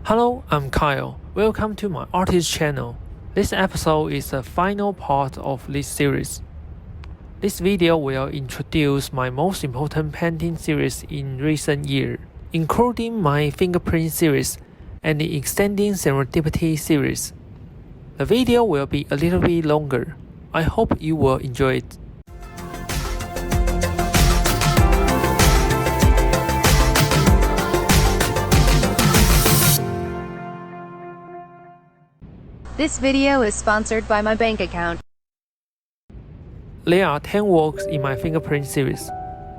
Hello, I'm Kyle. Welcome to my artist channel. This episode is the final part of this series. This video will introduce my most important painting series in recent years, including my fingerprint series and the extending serendipity series. The video will be a little bit longer. I hope you will enjoy it. This video is sponsored by my bank account. There are 10 works in my fingerprint series,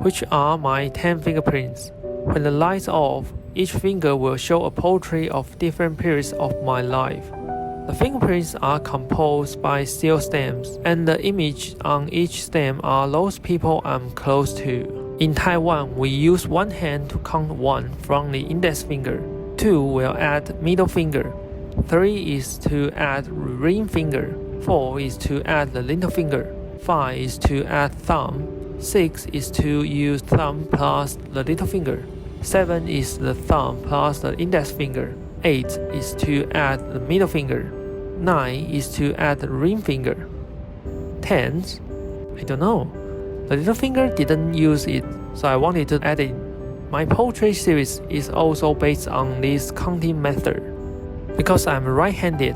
which are my 10 fingerprints. When the light's off, each finger will show a portrait of different periods of my life. The fingerprints are composed by steel stamps, and the images on each stamp are those people I'm close to. In Taiwan, we use one hand to count 1 from the index finger, 2 will add middle finger, 3 is to add ring finger, 4 is to add the little finger, 5 is to add thumb, 6 is to use thumb plus the little finger, 7 is the thumb plus the index finger, 8 is to add the middle finger, 9 is to add the ring finger. 10, I don't know. The little finger didn't use it, so I wanted to add it. My portrait series is also based on this counting method. Because I'm right-handed,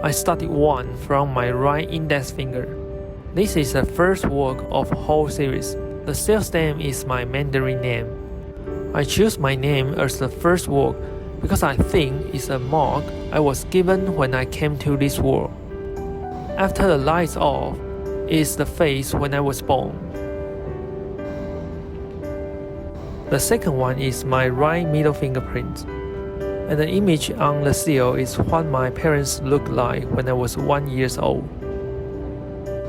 I started 1 from my right index finger. This is the first work of the whole series. The steel stamp is my Mandarin name. I choose my name as the first work because I think it's a mark I was given when I came to this world. After the lights off is the face when I was born. The second one is my right middle fingerprint. And the image on the seal is what my parents looked like when I was 1 year old.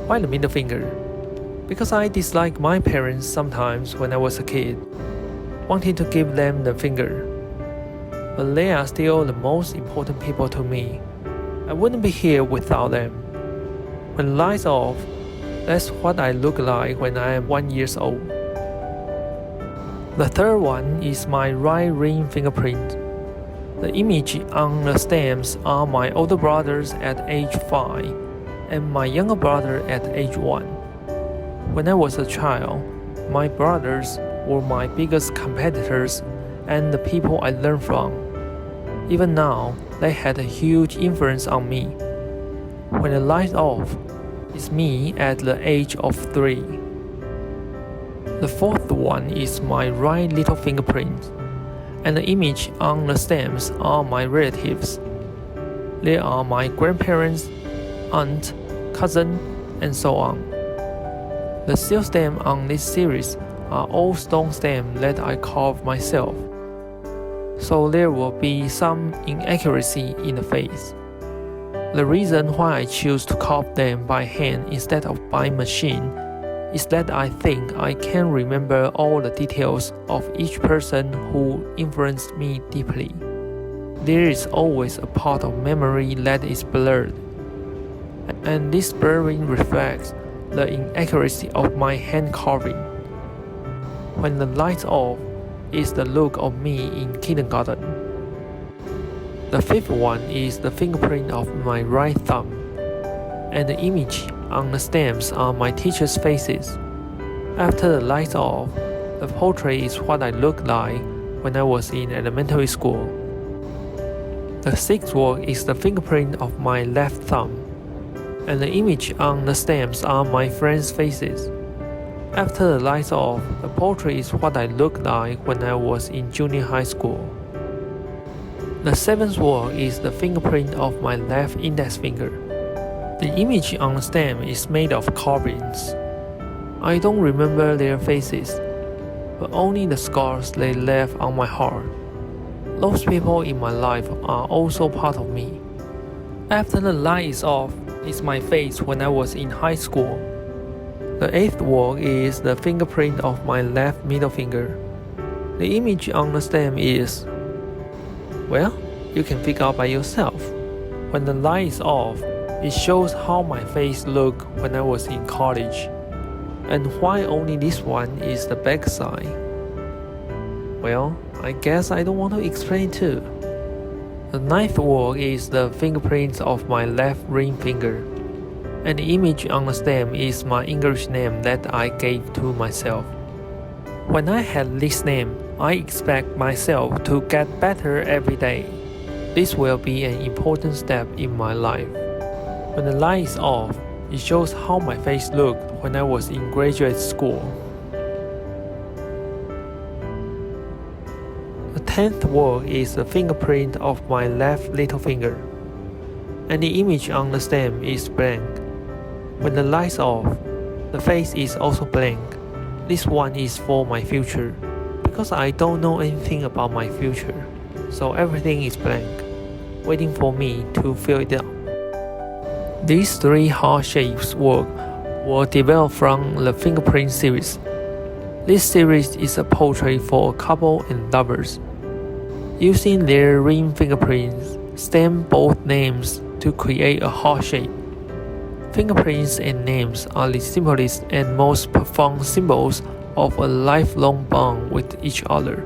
Why the middle finger? Because I dislike my parents sometimes when I was a kid, wanting to give them the finger. But they are still the most important people to me. I wouldn't be here without them. When lights off, that's what I look like when I am 1 year old. The third one is my right ring fingerprint. The image on the stamps are my older brothers at age 5 and my younger brother at age 1. When I was a child, my brothers were my biggest competitors and the people I learned from. Even now, they had a huge influence on me. When the light's off, it's me at the age of 3. The fourth one is my right little fingerprint. And the image on the stamps are my relatives. They are my grandparents, aunt, cousin, and so on. The steel stamps on this series are all stone stamps that I carved myself, so there will be some inaccuracy in the face. The reason why I choose to carve them by hand instead of by machine is that I think I can remember all the details of each person who influenced me deeply. There is always a part of memory that is blurred, and this blurring reflects the inaccuracy of my hand carving. When the lights off is the look of me in kindergarten. The fifth one is the fingerprint of my right thumb, and the image on the stamps are my teachers' faces. After the lights off, the portrait is what I looked like when I was in elementary school. The sixth work is the fingerprint of my left thumb, and the image on the stamps are my friends' faces. After the lights off, the portrait is what I looked like when I was in junior high school. The seventh work is the fingerprint of my left index finger. The image on the stamp is made of carvings. I don't remember their faces, but only the scars they left on my heart. Those people in my life are also part of me. After the light is off, is my face when I was in high school. The eighth work is the fingerprint of my left middle finger. The image on the stamp is, well, you can figure out by yourself. When the light is off, it shows how my face looked when I was in college, and why only this one is the back side. Well, I guess I don't want to explain too. The ninth word is the fingerprints of my left ring finger, and the image on the stem is my English name that I gave to myself. When I had this name, I expect myself to get better every day. This will be an important step in my life. When the light is off, it shows how my face looked when I was in graduate school. The 10th word is the fingerprint of my left little finger, and the image on the stem is blank. When the light is off, the face is also blank. This one is for my future, because I don't know anything about my future, so everything is blank, waiting for me to fill it up. These 3 heart shapes were developed from the fingerprint series. This series is a portrait for a couple and lovers. Using their ring fingerprints, stamp both names to create a heart shape. Fingerprints and names are the simplest and most profound symbols of a lifelong bond with each other.